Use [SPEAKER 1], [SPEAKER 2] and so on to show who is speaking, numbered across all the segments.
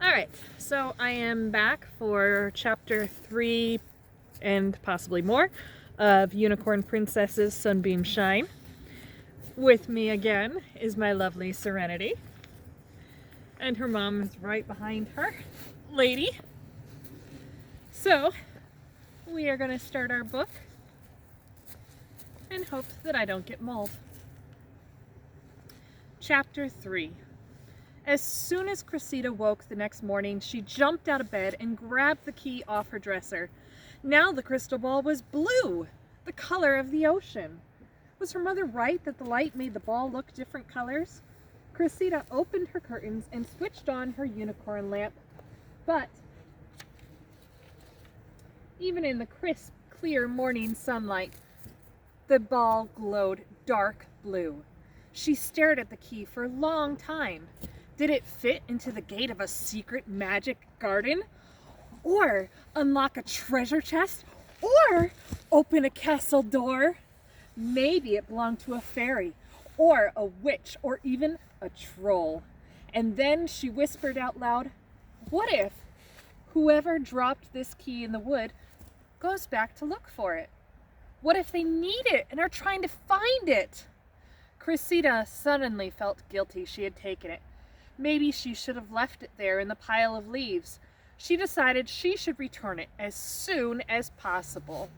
[SPEAKER 1] Alright, so I am back for chapter 3 and possibly more of Unicorn Princess's Sunbeam Shine. With me again is my lovely Serenity. And her mom is right behind her, Lady. So, we are going to start our book and hope that I don't get mauled. Chapter 3. As soon as Cressida woke the next morning, she jumped out of bed and grabbed the key off her dresser. Now the crystal ball was blue, the color of the ocean. Was her mother right that the light made the ball look different colors? Cressida opened her curtains and switched on her unicorn lamp. But even in the crisp, clear morning sunlight, the ball glowed dark blue. She stared at the key for a long time. Did it fit into the gate of a secret magic garden? Or unlock a treasure chest? Or open a castle door? Maybe it belonged to a fairy, or a witch, or even a troll. And then she whispered out loud, "What if whoever dropped this key in the wood goes back to look for it? What if they need it and are trying to find it?" Cressida suddenly felt guilty she had taken it. Maybe she should have left it there in the pile of leaves. She decided she should return it as soon as possible.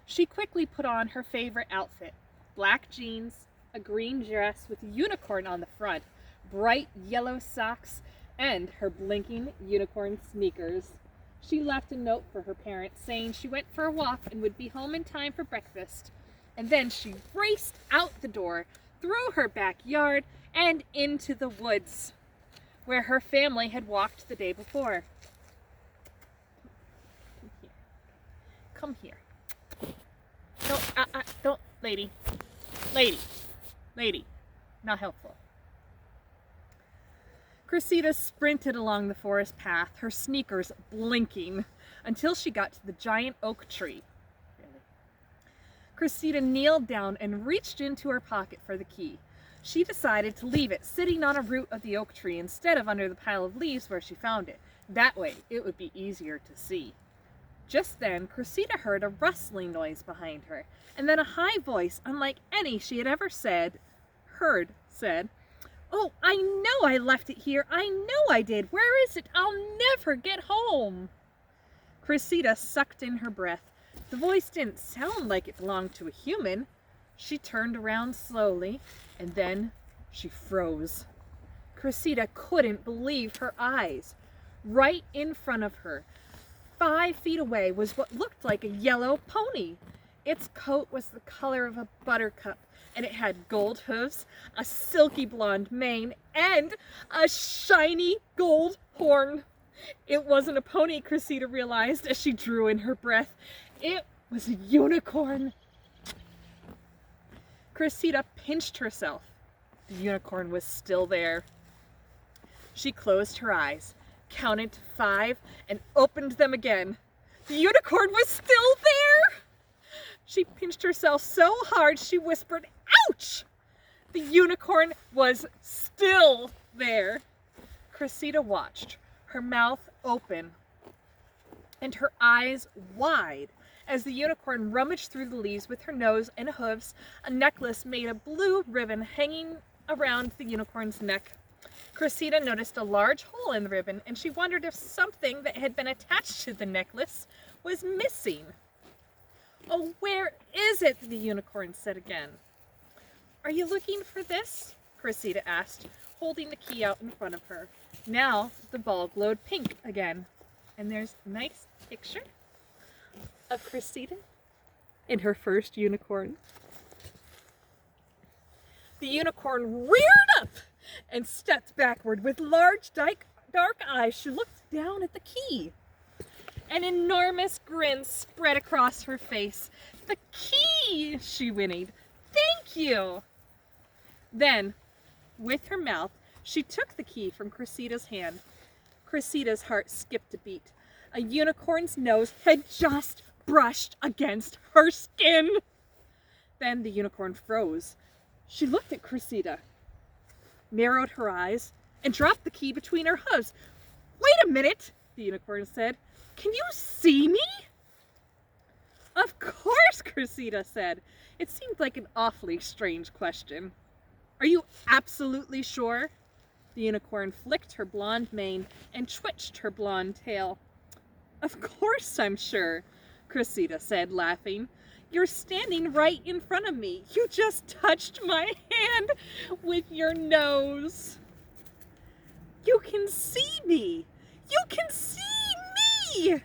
[SPEAKER 1] She quickly put on her favorite outfit: black jeans, a green dress with a unicorn on the front, bright yellow socks, and her blinking unicorn sneakers. She left a note for her parents saying she went for a walk and would be home in time for breakfast. And then she raced out the door, through her backyard, and into the woods, where her family had walked the day before. Come here. Don't, lady. Not helpful. Cressida sprinted along the forest path, her sneakers blinking, until she got to the giant oak tree. Cressida kneeled down and reached into her pocket for the key. She decided to leave it sitting on a root of the oak tree instead of under the pile of leaves where she found it. That way, it would be easier to see. Just then, Cressida heard a rustling noise behind her, and then a high voice, unlike any she had ever heard, said, "Oh, I know I left it here. I know I did. Where is it? I'll never get home." Cressida sucked in her breath. The voice didn't sound like it belonged to a human. She turned around slowly, and then she froze. Cressida couldn't believe her eyes. Right in front of her, 5 feet away, was what looked like a yellow pony. Its coat was the color of a buttercup, and it had gold hooves, a silky blonde mane, and a shiny gold horn. It wasn't a pony, Cressida realized as she drew in her breath. It was a unicorn. Cressida pinched herself. The unicorn was still there. She closed her eyes, counted to 5, and opened them again. The unicorn was still there! She pinched herself so hard she whispered, "Ouch!" The unicorn was still there. Cressida watched, her mouth open and her eyes wide, as the unicorn rummaged through the leaves with her nose and hooves. A necklace made of blue ribbon hanging around the unicorn's neck. Cressida noticed a large hole in the ribbon, and she wondered if something that had been attached to the necklace was missing. "Oh, where is it?" the unicorn said again. "Are you looking for this?" Cressida asked, holding the key out in front of her. Now the ball glowed pink again, and there's a nice picture of Cressida in her first unicorn. The unicorn reared up and stepped backward with large dark eyes. She looked down at the key. An enormous grin spread across her face. "The key!" she whinnied. "Thank you!" Then, with her mouth, she took the key from Cressida's hand. Cressida's heart skipped a beat. A unicorn's nose had just brushed against her skin. Then the unicorn froze. She looked at Cressida, narrowed her eyes, and dropped the key between her hooves. Wait a minute, the unicorn said. Can you see me? Of course, Cressida said. It seemed like an awfully strange question. Are you absolutely sure? The unicorn flicked her blonde mane and twitched her blonde tail. Of course I'm sure, Cressida said, laughing. You're standing right in front of me. You just touched my hand with your nose. You can see me. You can see me,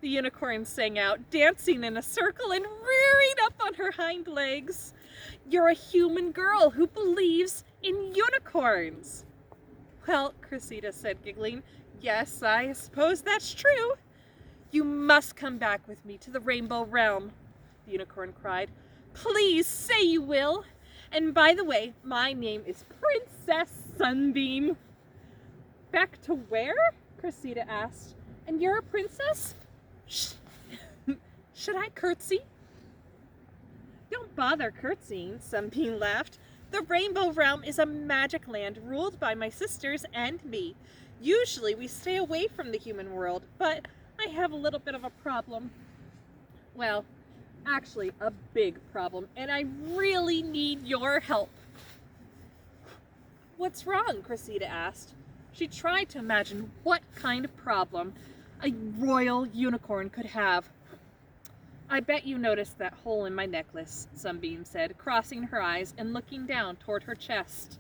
[SPEAKER 1] the unicorn sang out, dancing in a circle and rearing up on her hind legs. You're a human girl who believes in unicorns. Well, Cressida said, giggling, yes, I suppose that's true. You must come back with me to the Rainbow Realm, the unicorn cried. Please say you will. And by the way, my name is Princess Sunbeam. Back to where? Cressida asked. And you're a princess? Should I curtsy? Don't bother curtsying, Sunbeam laughed. The Rainbow Realm is a magic land ruled by my sisters and me. Usually we stay away from the human world, but I have a little bit of a problem. Well, actually a big problem, and I really need your help. What's wrong? Cressida asked. She tried to imagine what kind of problem a royal unicorn could have. I bet you noticed that hole in my necklace, Sunbeam said, crossing her eyes and looking down toward her chest.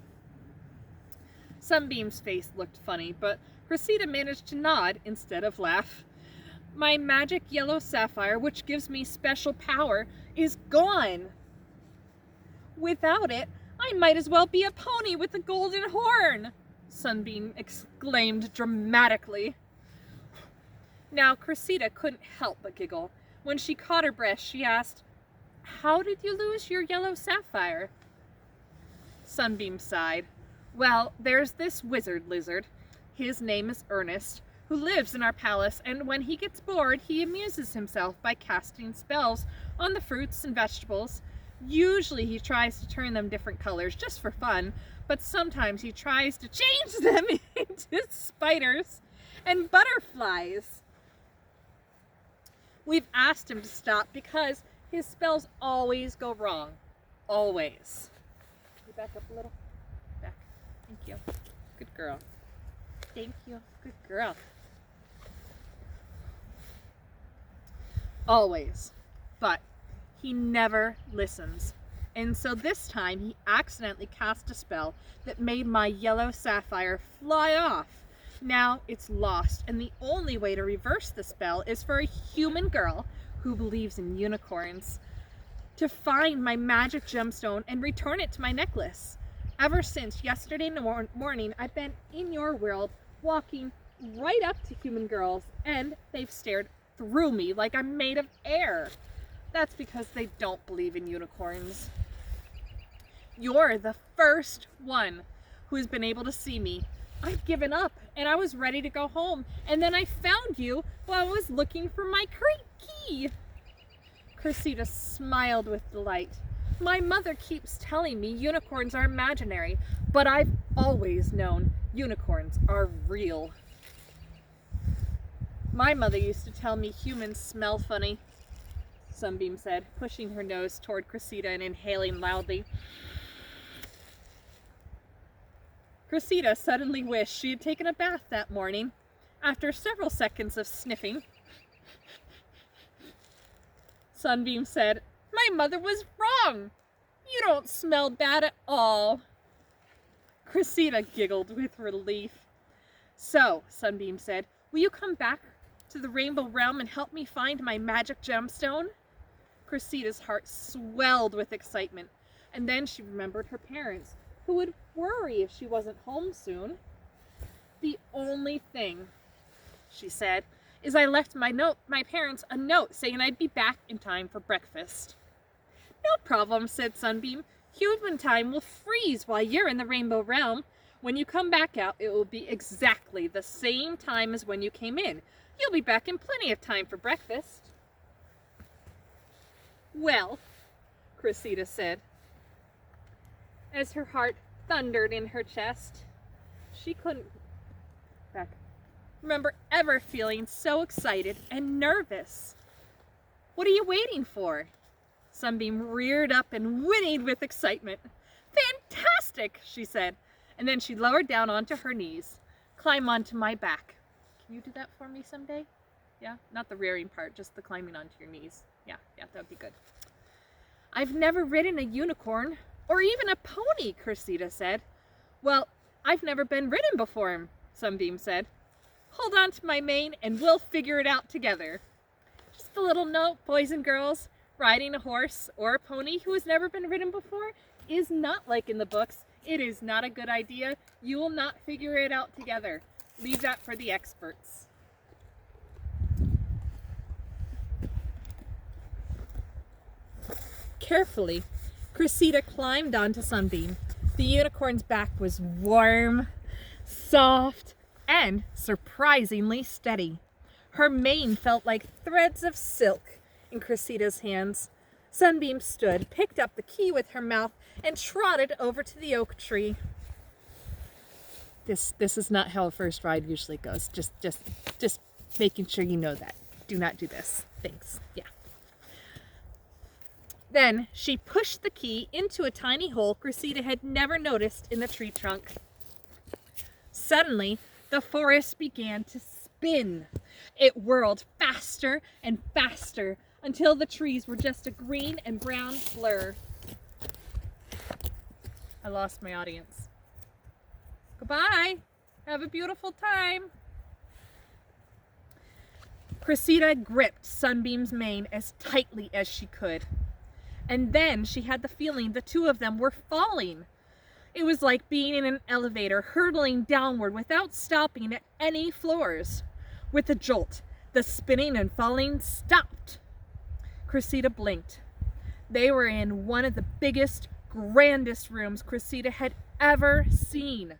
[SPEAKER 1] Sunbeam's face looked funny, but Cressida managed to nod instead of laugh. My magic yellow sapphire, which gives me special power, is gone. Without it, I might as well be a pony with a golden horn, Sunbeam exclaimed dramatically. Now, Cressida couldn't help but giggle. When she caught her breath, she asked, How did you lose your yellow sapphire? Sunbeam sighed. Well, there's this wizard lizard. His name is Ernest, who lives in our palace, and when he gets bored, he amuses himself by casting spells on the fruits and vegetables. Usually he tries to turn them different colors just for fun, but sometimes he tries to change them into spiders and butterflies. We've asked him to stop because his spells always go wrong. Always. Can you back up a little? Back. Thank you. Good girl. Thank you. Good girl. Always. But he never listens. And so this time he accidentally cast a spell that made my yellow sapphire fly off. Now it's lost, and the only way to reverse the spell is for a human girl who believes in unicorns to find my magic gemstone and return it to my necklace. Ever since yesterday morning, I've been in your world, walking right up to human girls, and they've stared through me like I'm made of air. That's because they don't believe in unicorns. You're the first one who has been able to see me. I'd given up, and I was ready to go home, and then I found you while I was looking for my key. Cressida smiled with delight. My mother keeps telling me unicorns are imaginary, but I've always known unicorns are real. My mother used to tell me humans smell funny, Sunbeam said, pushing her nose toward Cressida and inhaling loudly. Cressida suddenly wished she had taken a bath that morning. After several seconds of sniffing, Sunbeam said, My mother was wrong. You don't smell bad at all. Cressida giggled with relief. So, Sunbeam said, will you come back to the Rainbow Realm and help me find my magic gemstone? Cressida's heart swelled with excitement, and then she remembered her parents, who would worry if she wasn't home soon. The only thing, she said, is I left my parents a note saying I'd be back in time for breakfast. No problem, said Sunbeam. Human time will freeze while you're in the Rainbow Realm. When you come back out, it will be exactly the same time as when you came in. You'll be back in plenty of time for breakfast. Well, Cressida said, as her heart thundered in her chest. she couldn't remember ever feeling so excited and nervous. What are you waiting for? Sunbeam reared up and whinnied with excitement. Fantastic, she said, and then she lowered down onto her knees. Climb onto my back. Can you do that for me someday? Yeah, not the rearing part, just the climbing onto your knees. Yeah, that'd be good. I've never ridden a unicorn or even a pony, Cressida said. Well, I've never been ridden before, Sunbeam said. Hold on to my mane and we'll figure it out together. Just a little note, boys and girls, riding a horse or a pony who has never been ridden before is not like in the books. It is not a good idea. You will not figure it out together. Leave that for the experts. Carefully, Cressida climbed onto Sunbeam. The unicorn's back was warm, soft, and surprisingly steady. Her mane felt like threads of silk in Cressida's hands. Sunbeam stood, picked up the key with her mouth, and trotted over to the oak tree. This is not how a first ride usually goes. Just making sure you know that. Do not do this. Thanks. Yeah. Then she pushed the key into a tiny hole Cressida had never noticed in the tree trunk. Suddenly, the forest began to spin. It whirled faster and faster until the trees were just a green and brown blur. I lost my audience. Goodbye. Have a beautiful time. Cressida gripped Sunbeam's mane as tightly as she could. And then she had the feeling the two of them were falling. It was like being in an elevator, hurtling downward without stopping at any floors. With a jolt, the spinning and falling stopped. Cressida blinked. They were in one of the biggest, grandest rooms Cressida had ever seen.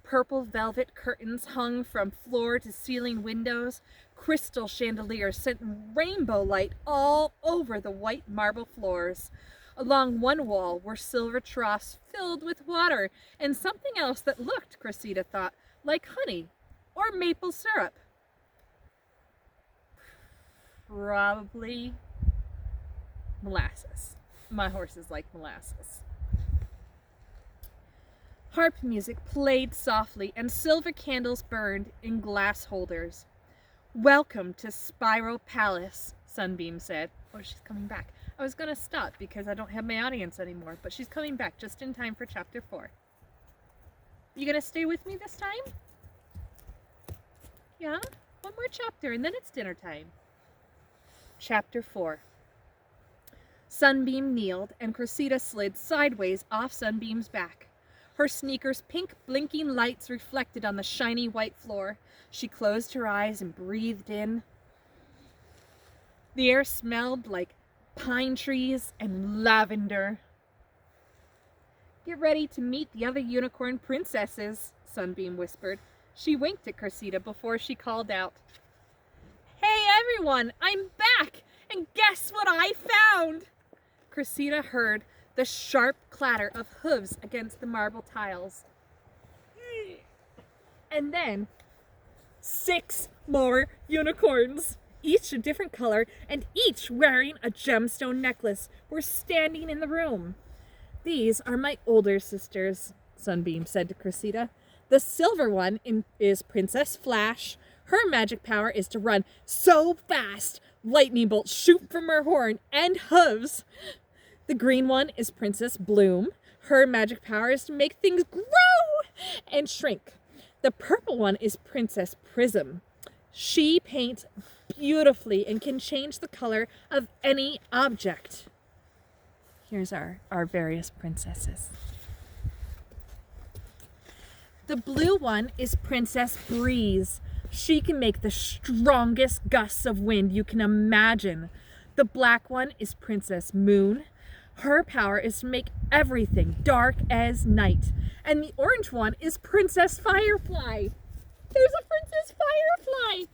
[SPEAKER 1] Purple velvet curtains hung from floor to ceiling windows. Crystal chandeliers sent rainbow light all over the white marble floors. Along one wall were silver troughs filled with water and something else that looked, Cressida thought, like honey or maple syrup. Probably molasses. My horses like molasses. Harp music played softly and silver candles burned in glass holders. Welcome to Spiral Palace, Sunbeam said. Oh, she's coming back. I was going to stop because I don't have my audience anymore, but she's coming back just in time for chapter 4. You going to stay with me this time? Yeah? One more chapter and then it's dinner time. Chapter 4. Sunbeam kneeled and Cressida slid sideways off Sunbeam's back. Her sneakers' pink blinking lights reflected on the shiny white floor. She closed her eyes and breathed in. The air smelled like pine trees and lavender. Get ready to meet the other unicorn princesses, Sunbeam whispered. She winked at Cressida before she called out, Hey everyone, I'm back, and guess what I found? Cressida heard the sharp clatter of hooves against the marble tiles. And then 6 more unicorns, each a different color and each wearing a gemstone necklace, were standing in the room. These are my older sisters, Sunbeam said to Cressida. The silver one is Princess Flash. Her magic power is to run so fast, lightning bolts shoot from her horn and hooves. The green one is Princess Bloom. Her magic power is to make things grow and shrink. The purple one is Princess Prism. She paints beautifully and can change the color of any object. Here's our various princesses. The blue one is Princess Breeze. She can make the strongest gusts of wind you can imagine. The black one is Princess Moon. Her power is to make everything dark as night. And the orange one is Princess Firefly. There's a Princess Firefly!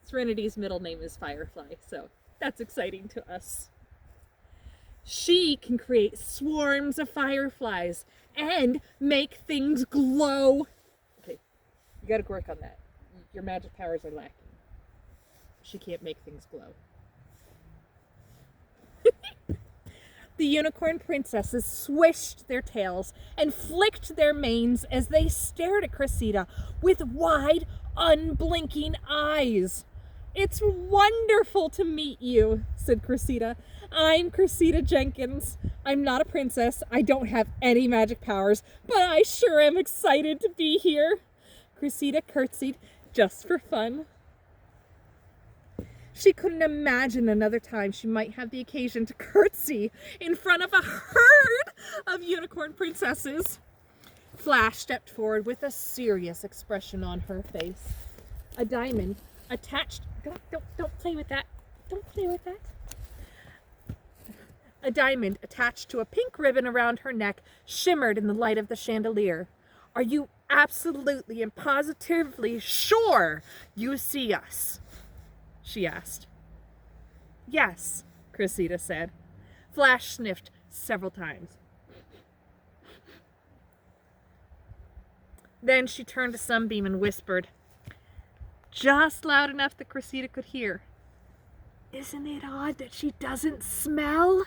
[SPEAKER 1] Serenity's middle name is Firefly, so that's exciting to us. She can create swarms of fireflies and make things glow. Okay,
[SPEAKER 2] You gotta work on that. Your magic powers are lacking. She can't make things glow. The unicorn princesses swished their tails and flicked their manes as they stared at Cressida with wide, unblinking eyes. "It's wonderful to meet you," said Cressida. "I'm Cressida Jenkins. I'm not a princess. I don't have any magic powers, but I sure am excited to be here." Cressida curtsied just for fun. She couldn't imagine another time she might have the occasion to curtsy in front of a herd of unicorn princesses. Flash stepped forward with a serious expression on her face. A diamond attached... Don't play with that. Don't play with that. A diamond attached to a pink ribbon around her neck shimmered in the light of the chandelier. "Are you absolutely and positively sure you see us?" she asked. "Yes," Cressida said. Flash sniffed several times. Then she turned to Sunbeam and whispered, just loud enough that Cressida could hear, "Isn't it odd that she doesn't smell?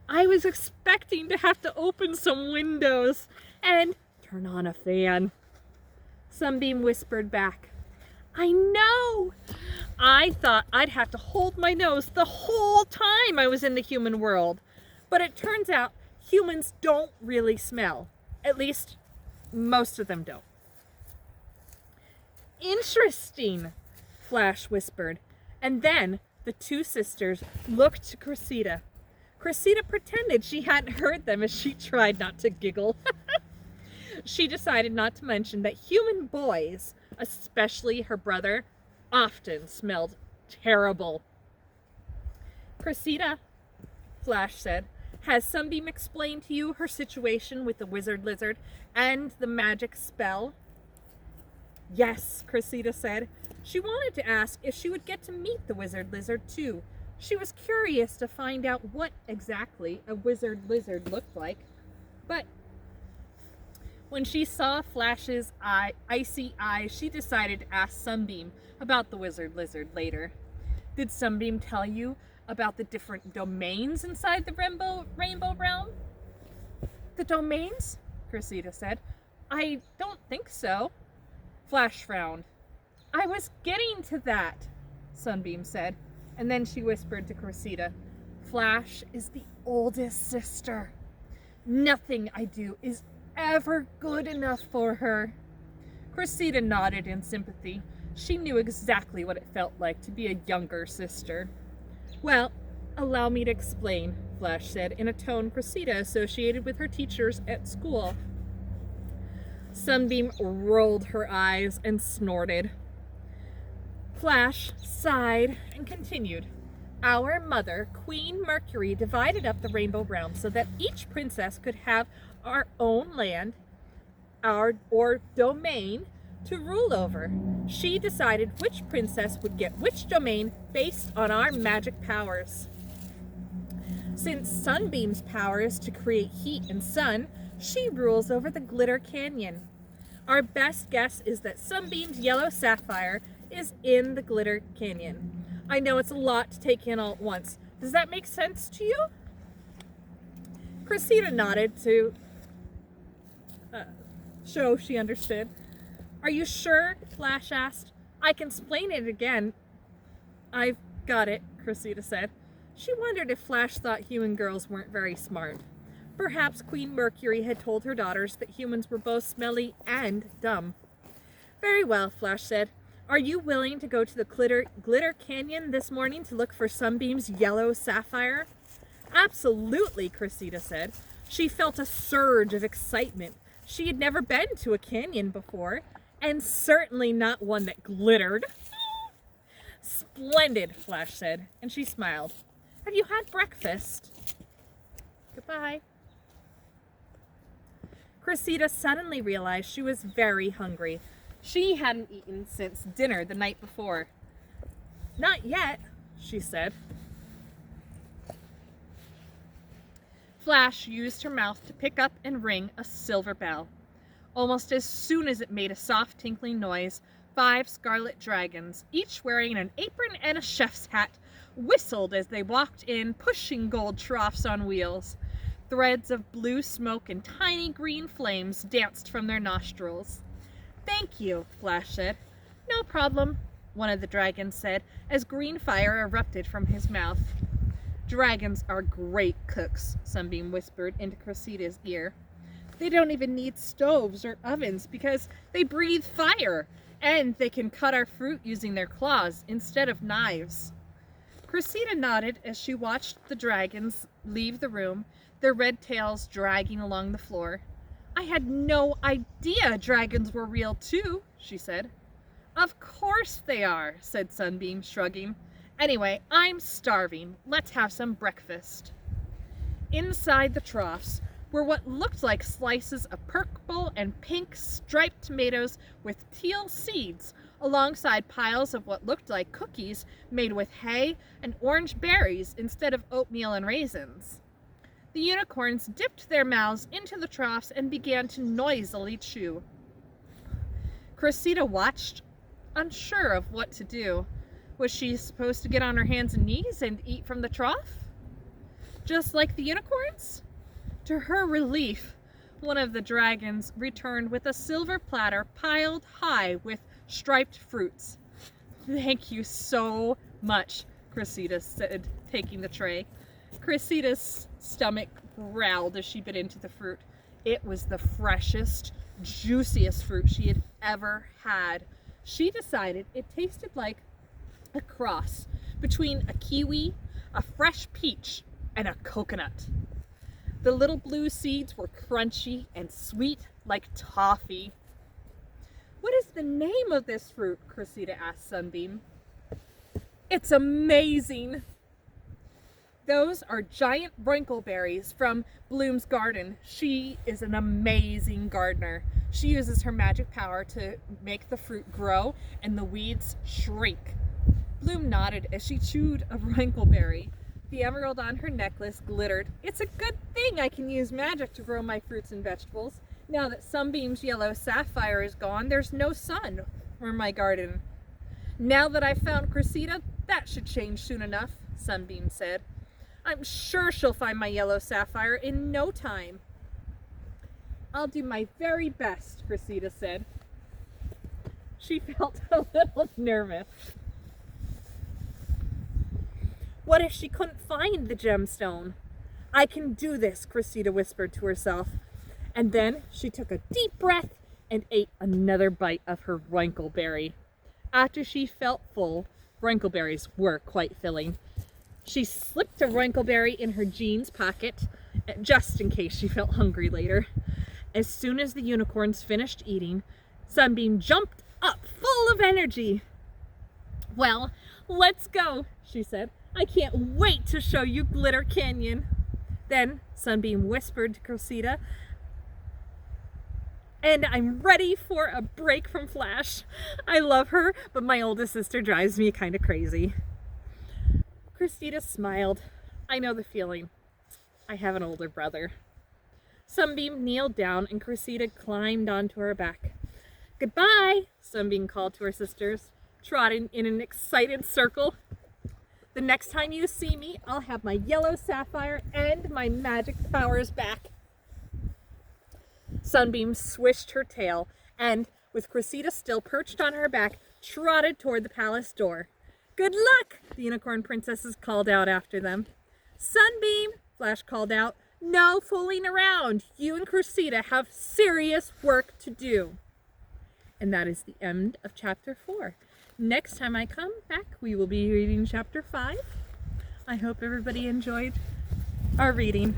[SPEAKER 2] I was expecting to have to open some windows and turn on a fan." Sunbeam whispered back, "I know. I thought I'd have to hold my nose the whole time I was in the human world. But it turns out humans don't really smell. At least, most of them don't." "Interesting," Flash whispered. And then the two sisters looked to Cressida. Cressida pretended she hadn't heard them as she tried not to giggle. She decided not to mention that human boys, especially her brother, often smelled terrible. "Cressida," Flash said, "has Sunbeam explained to you her situation with the wizard lizard and the magic spell?" "Yes," Cressida said. She wanted to ask if she would get to meet the wizard lizard too. She was curious to find out what exactly a wizard lizard looked like. But when she saw Flash's icy eyes, she decided to ask Sunbeam about the wizard lizard later. "Did Sunbeam tell you about the different domains inside the rainbow realm?" "The domains?" Cressida said. "I don't think so." Flash frowned. "I was getting to that," Sunbeam said, and then she whispered to Cressida, "Flash is the oldest sister. Nothing I do is ever good enough for her." Cressida nodded in sympathy. She knew exactly what it felt like to be a younger sister. "Well, allow me to explain," Flash said in a tone Cressida associated with her teachers at school. Sunbeam rolled her eyes and snorted. Flash sighed and continued. "Our mother, Queen Mercury, divided up the rainbow realm so that each princess could have our own land, or domain, to rule over. She decided which princess would get which domain based on our magic powers. Since Sunbeam's power is to create heat and sun, she rules over the Glitter Canyon. Our best guess is that Sunbeam's yellow sapphire is in the Glitter Canyon. I know it's a lot to take in all at once. Does that make sense to you?" Cressida nodded to show she understood. "Are you sure?" Flash asked. "I can explain it again." "I've got it," Cressida said. She wondered if Flash thought human girls weren't very smart. Perhaps Queen Mercury had told her daughters that humans were both smelly and dumb. "Very well," Flash said. "Are you willing to go to the Glitter Canyon this morning to look for Sunbeam's yellow sapphire?" "Absolutely," Cressida said. She felt a surge of excitement. She had never been to a canyon before, and certainly not one that glittered. "Splendid," Flash said, and she smiled. "Have you had breakfast?" "Goodbye." Cressida suddenly realized she was very hungry. She hadn't eaten since dinner the night before. "Not yet," she said. Flash used her mouth to pick up and ring a silver bell.
[SPEAKER 1] Almost as soon as it made a soft tinkling noise, 5 scarlet dragons, each wearing an apron and a chef's hat, whistled as they walked in, pushing gold troughs on wheels. Threads of blue smoke and tiny green flames danced from their nostrils. "Thank you," Flash said. "No problem," one of the dragons said, as green fire erupted from his mouth. "Dragons are great cooks," Sunbeam whispered into Cressida's ear. "They don't even need stoves or ovens because they breathe fire, and they can cut our fruit using their claws instead of knives." Cressida nodded as she watched the dragons leave the room, their red tails dragging along the floor. "I had no idea dragons were real too," she said. "Of course they are," said Sunbeam, shrugging. "Anyway, I'm starving. Let's have some breakfast." Inside the troughs were what looked like slices of purple and pink striped tomatoes with teal seeds, alongside piles of what looked like cookies made with hay and orange berries instead of oatmeal and raisins. The unicorns dipped their mouths into the troughs and began to noisily chew. Cressida watched, unsure of what to do. Was she supposed to get on her hands and knees and eat from the trough? Just like the unicorns? To her relief, one of the dragons returned with a silver platter piled high with striped fruits. "Thank you so much," Cressida said, taking the tray. Cressida's stomach growled as she bit into the fruit. It was the freshest, juiciest fruit she had ever had. She decided it tasted like a cross between a kiwi, a fresh peach, and a coconut. The little blue seeds were crunchy and sweet like toffee. "What is the name of this fruit?" Cressida asked Sunbeam. "It's amazing." "Those are giant wrinkleberries from Bloom's garden. She is an amazing gardener. She uses her magic power to make the fruit grow and the weeds shrink." Bloom nodded as she chewed a wrinkleberry. The emerald on her necklace glittered. "It's a good thing I can use magic to grow my fruits and vegetables. Now that Sunbeam's yellow sapphire is gone, there's no sun for my garden." "Now that I've found Cressida, that should change soon enough," Sunbeam said. "I'm sure she'll find my yellow sapphire in no time." "I'll do my very best," Cressida said. She felt a little nervous. What if she couldn't find the gemstone? "I can do this," Cressida whispered to herself. And then she took a deep breath and ate another bite of her wrinkleberry. After she felt full, wrinkleberries were quite filling. She slipped a wrinkleberry in her jeans pocket, just in case she felt hungry later. As soon as the unicorns finished eating, Sunbeam jumped up, full of energy. "Well, let's go," she said. "I can't wait to show you Glitter Canyon." Then Sunbeam whispered to Cressida, "And I'm ready for a break from Flash. I love her, but my oldest sister drives me kind of crazy." Cressida smiled. "I know the feeling. I have an older brother." Sunbeam kneeled down and Cressida climbed onto her back. "Goodbye," Sunbeam called to her sisters, trotting in an excited circle. "The next time you see me, I'll have my yellow sapphire and my magic powers back." Sunbeam swished her tail and, with Cressida still perched on her back, trotted toward the palace door. "Good luck," the unicorn princesses called out after them. "Sunbeam," Flash called out, "no fooling around. You and Cressida have serious work to do." And that is the end of chapter 4. Next time I come back, we will be reading chapter 5. I hope everybody enjoyed our reading.